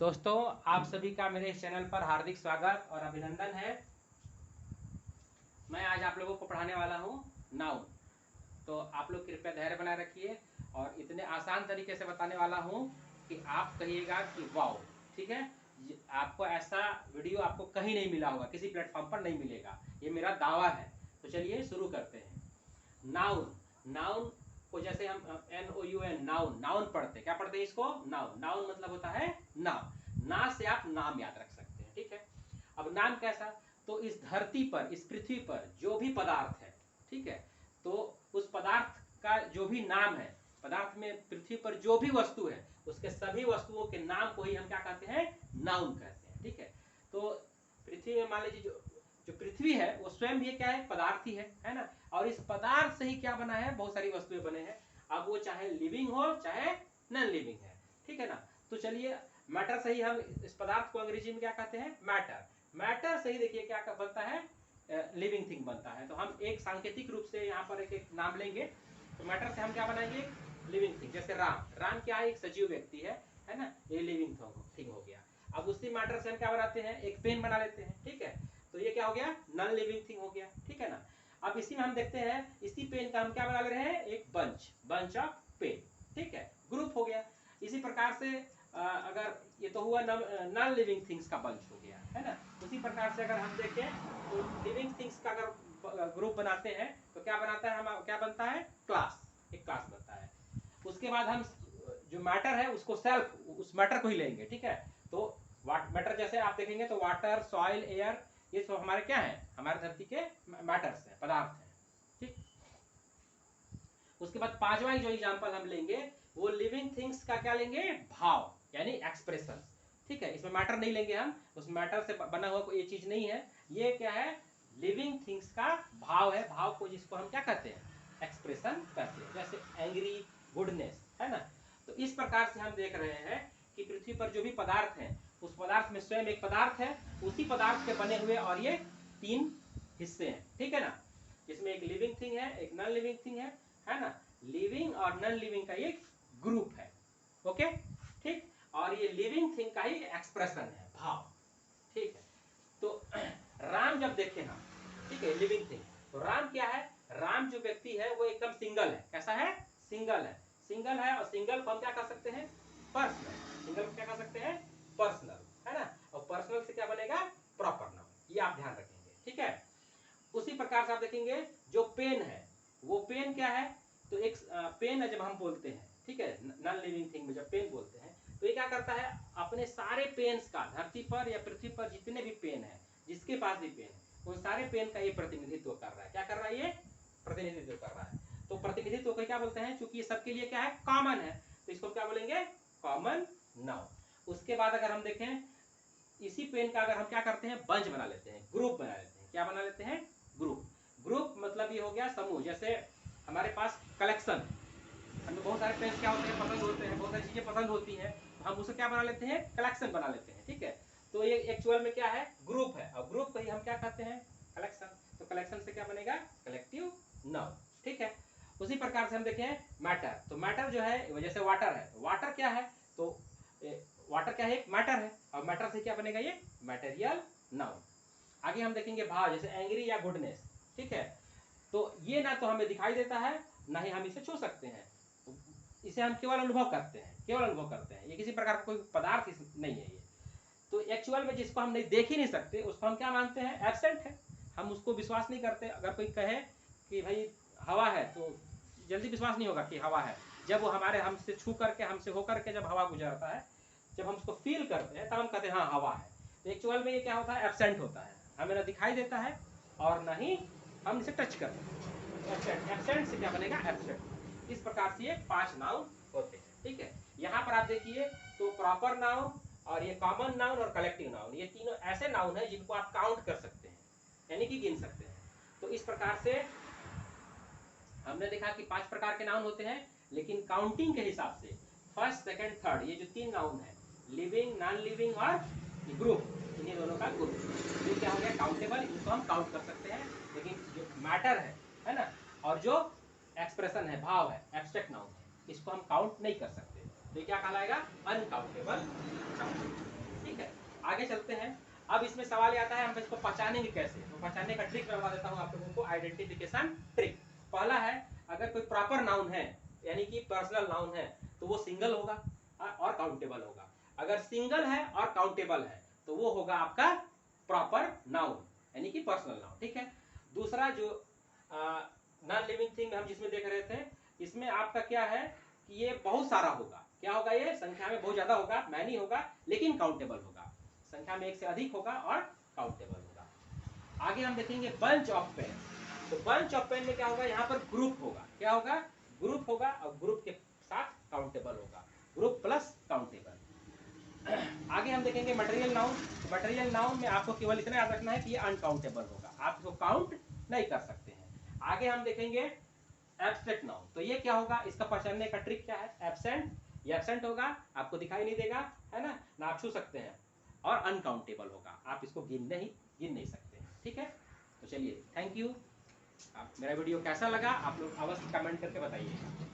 दोस्तों, आप सभी का मेरे इस चैनल पर हार्दिक स्वागत और अभिनंदन है। मैं आज आप लोगों को पढ़ाने वाला हूँ नाउन। तो आप लोग कृपया धैर्य बनाए रखिए और इतने आसान तरीके से बताने वाला हूँ कि आप कहिएगा कि वाओ। ठीक है, आपको ऐसा वीडियो आपको कहीं नहीं मिला होगा, किसी प्लेटफॉर्म पर नहीं मिलेगा, ये मेरा दावा है। तो चलिए शुरू करते हैं। नाउन, नाउन को जैसे हम NOUN नाउन, नाउन पढ़ते, क्या पढ़ते हैं इसको? नाउन। नाउन मतलब होता है नाम। ना से आप नाम याद रख सकते हैं। ठीक है, अब नाम कैसा? तो इस धरती पर, इस पृथ्वी पर जो भी पदार्थ है, ठीक है, तो उस पदार्थ का जो भी नाम है, पदार्थ में पृथ्वी पर जो भी वस्तु है, उसके सभी वस्तुओं के नाम को ही हम क्या कहते हैं? नाउन कहते हैं। ठीक है, तो पृथ्वी में मान लीजिए जो पृथ्वी है वो स्वयं भी क्या है? पदार्थ ही है ना। और इस पदार्थ से ही क्या बना है? बहुत सारी वस्तुएं बने हैं। अब वो चाहे लिविंग हो चाहे नॉन लिविंग है, ठीक है ना। तो चलिए, मैटर से ही हम इस पदार्थ को अंग्रेजी में क्या कहते हैं? मैटर। मैटर से ही देखिए क्या बनता है? लिविंग थिंग बनता है। तो हम एक सांकेतिक रूप से यहाँ पर एक नाम लेंगे। तो मैटर से हम क्या बनाएंगे? Living thing. जैसे राम, राम क्या है? एक सजीव व्यक्ति है ना, ये लिविंग थिंग हो गया। अब उसी मैटर से हम क्या बनाते हैं? एक पेन बना लेते हैं। ठीक है, तो ये क्या हो गया? नॉन लिविंग थिंग हो गया। ठीक है ना। अब इसी में हम देखते हैं, इसी पेन का हम क्या बना ले रहे हैं? एक बंच ऑफ पेन। ठीक है, ग्रुप हो गया। इसी प्रकार से अगर ये तो हुआ नॉन लिविंग थिंग्स का बंच हो गया, है ना। उसी प्रकार से अगर हम देखें तो लिविंग थिंग्स का अगर ग्रुप बनाते हैं तो क्या बनाता है? हम क्या बनता है? क्लास, एक क्लास बनता है। उसके बाद हम जो मैटर है उसको सेल्फ, उस मैटर को ही लेंगे। ठीक है, तो मैटर जैसे आप देखेंगे तो वाटर, सॉइल, एयर, ये सब हमारे क्या है? हमारे धरती के मैटर्स हैं, पदार्थ हैं। ठीक, उसके बाद पांचवा जो एग्जांपल हम लेंगे वो लिविंग थिंग्स का क्या लेंगे? भाव, यानी एक्सप्रेशन। ठीक है, इसमें मैटर नहीं लेंगे हम, उस मैटर से बना हुआ कोई चीज नहीं है। ये क्या है? लिविंग थिंग्स का भाव है। भाव को जिसको हम क्या कहते हैं? एक्सप्रेशन कहते हैं। जैसे एंग्री, गुडनेस, है ना। तो इस प्रकार से हम देख रहे हैं कि पृथ्वी पर जो भी पदार्थ है, उस पदार्थ में स्वयं एक पदार्थ है, उसी पदार्थ के बने हुए और ये तीन हिस्से हैं। ठीक है ना, जिसमें एक लिविंग थिंग है, एक नॉन लिविंग थिंग है ना। लिविंग और नॉन लिविंग का ये ग्रुप है। ओके, ठीक, और ये लिविंग थिंग का ही एक्सप्रेशन है, भाव। ठीक है, तो राम जब देखें हम, ठीक है, लिविंग थिंग, तो राम क्या है? राम जो व्यक्ति है वो एकदम सिंगल है। कैसा है? सिंगल है। सिंगल है, और सिंगल को हम क्या कर सकते हैं? पर्सनल। सिंगल को क्या कर सकते हैं? पर्सनल, है ना। और पर्सनल से क्या बनेगा? Proper noun. ये आप ध्यान रखेंगे। ठीक है, उसी प्रकार से आप देखेंगे जो पेन है, वो पेन क्या है? तो एक पेन है जब हम बोलते हैं, ठीक है, नॉन लिविंग थिंग में जब पेन बोलते हैं तो ये क्या करता है? अपने सारे पेन्स का, धरती पर या पृथ्वी पर जितने भी पेन है, जिसके पास भी पेन है, उन सारे पेन का ये प्रतिनिधित्व कर रहा है। क्या कर रहा है? ये प्रतिनिधित्व कर रहा है। तो प्रतिनिधित्व को क्या बोलते हैं? क्योंकि ये सबके लिए क्या है? कॉमन है, तो इसको क्या बोलेंगे? Common noun. उसके बाद अगर हम देखें, इसी पेन का अगर हम क्या करते हैं? बंच बना लेते हैं, ग्रुप बना लेते हैं। क्या बना लेते हैं? ग्रुप। ग्रुप मतलब ये हो गया समूह। जैसे हमारे पास कलेक्शन, हमें बहुत सारे पेन क्या होते हैं? पसंद होते हैं, बहुत सारी चीजें पसंद होती हैं, तो हम उसे क्या बना लेते हैं? कलेक्शन बना लेते हैं। ठीक है, तो ये एक्चुअल में क्या है? ग्रुप है, और ग्रुप को ही हम क्या कहते हैं? कलेक्शन। तो कलेक्शन से क्या बनेगा? Collective noun. ठीक है, उसी प्रकार से हम देखें मैटर। तो मैटर जो है, जैसे वाटर है, वाटर क्या है? तो वाटर क्या है? एक मैटर है, और मैटर से क्या बनेगा? ये मैटेरियल नाउन। आगे हम देखेंगे भाव, जैसे एंग्री या गुडनेस। ठीक है, तो ये ना तो हमें दिखाई देता है, ना ही हम इसे छू सकते हैं। इसे हम केवल अनुभव करते हैं, केवल अनुभव करते हैं। ये किसी प्रकार का कोई पदार्थ नहीं है ये। तो एक्चुअल में जिसको हम नहीं देख ही नहीं सकते, उसको हम क्या मानते हैं? एब्सेंट है। हम उसको विश्वास नहीं करते। अगर कोई कहे कि भाई हवा है, तो जल्दी विश्वास नहीं होगा कि हवा है। जब वो हमारे, हमसे छू करके, हमसे होकर के जब हवा गुजरता है, जब हम उसको फील करते हैं, तब हम कहते हैं हाँ हवा है। तो एक्चुअल में ये क्या होता है? एब्सेंट होता है। हमें ना दिखाई देता है और ना ही हम इसे टच करते हैं। एब्सेंट, एब्सेंट से क्या बनेगा? एब्सेंट। इस प्रकार से ये 5 नाउन होते हैं। ठीक है, यहाँ पर आप देखिए तो प्रॉपर नाउन और ये कॉमन नाउन और कलेक्टिव नाउन, ये तीनों ऐसे नाउन है जिनको आप काउंट कर सकते हैं, यानी कि गिन सकते हैं। तो इस प्रकार से हमने देखा कि 5 प्रकार के नाउन होते हैं, लेकिन काउंटिंग के हिसाब से फर्स्ट, सेकंड, थर्ड, ये जो 3 नाउन है, लिविंग, नॉन लिविंग और ग्रुप, इन्हीं दोनों का ग्रुप, ये क्या हो गया? काउंटेबल। इनको हम काउंट कर सकते हैं। लेकिन जो मैटर है ना, और जो एक्सप्रेशन है, भाव है, एब्स्ट्रैक्ट नाउन है, इसको हम काउंट नहीं कर सकते। तो ये क्या कहलाएगा, अनकाउंटेबल नाउन। ठीक है, आगे चलते हैं। अब इसमें सवाल आता है हम इसको पहचानेंगे कैसे, तो पहचानने का ट्रिक मैं बता देता हूँ आप लोगों को, आइडेंटिफिकेशन ट्रिक। पहला है, अगर कोई प्रॉपर नाउन है यानी कि पर्सनल नाउन है तो वो सिंगल होगा और काउंटेबल होगा। अगर सिंगल है और काउंटेबल है तो वो होगा आपका प्रॉपर नाउन यानी कि पर्सनल नाउन। ठीक है, दूसरा जो नॉन लिविंग थिंग हम जिसमें देख रहे थे, इसमें आपका क्या है कि ये बहुत सारा होगा। क्या होगा, ये संख्या में बहुत ज्यादा होगा, मैनी होगा, लेकिन काउंटेबल होगा, संख्या में एक से अधिक होगा और काउंटेबल होगा। आगे हम देखेंगे बंच ऑफ पेन। तो बंच ऑफ पेन में क्या होगा, यहाँ पर ग्रुप होगा। क्या होगा, ग्रुप होगा और ग्रुप के साथ काउंटेबल होगा, ग्रुप प्लस काउंटेबल। आगे हम देखेंगे मटेरियल नाउन। मटेरियल नाउन में आपको केवल इतना याद रखना है कि ये अनकाउंटेबल होगा, आप इसको काउंट नहीं कर सकते हैं। आगे हम देखेंगे एब्स्ट्रैक्ट नाउन। तो ये क्या होगा, इसका पहचानने का ट्रिक क्या है, एब्सेंट, ये एब्सेंट होगा, आपको दिखाई नहीं देगा, है ना आप छू सकते हैं, और अनकाउंटेबल होगा, आप इसको गिन नहीं सकते हैं। ठीक है, तो चलिए थैंक यू। आप मेरा वीडियो कैसा लगा आप लोग अवश्य कमेंट करके बताइएगा।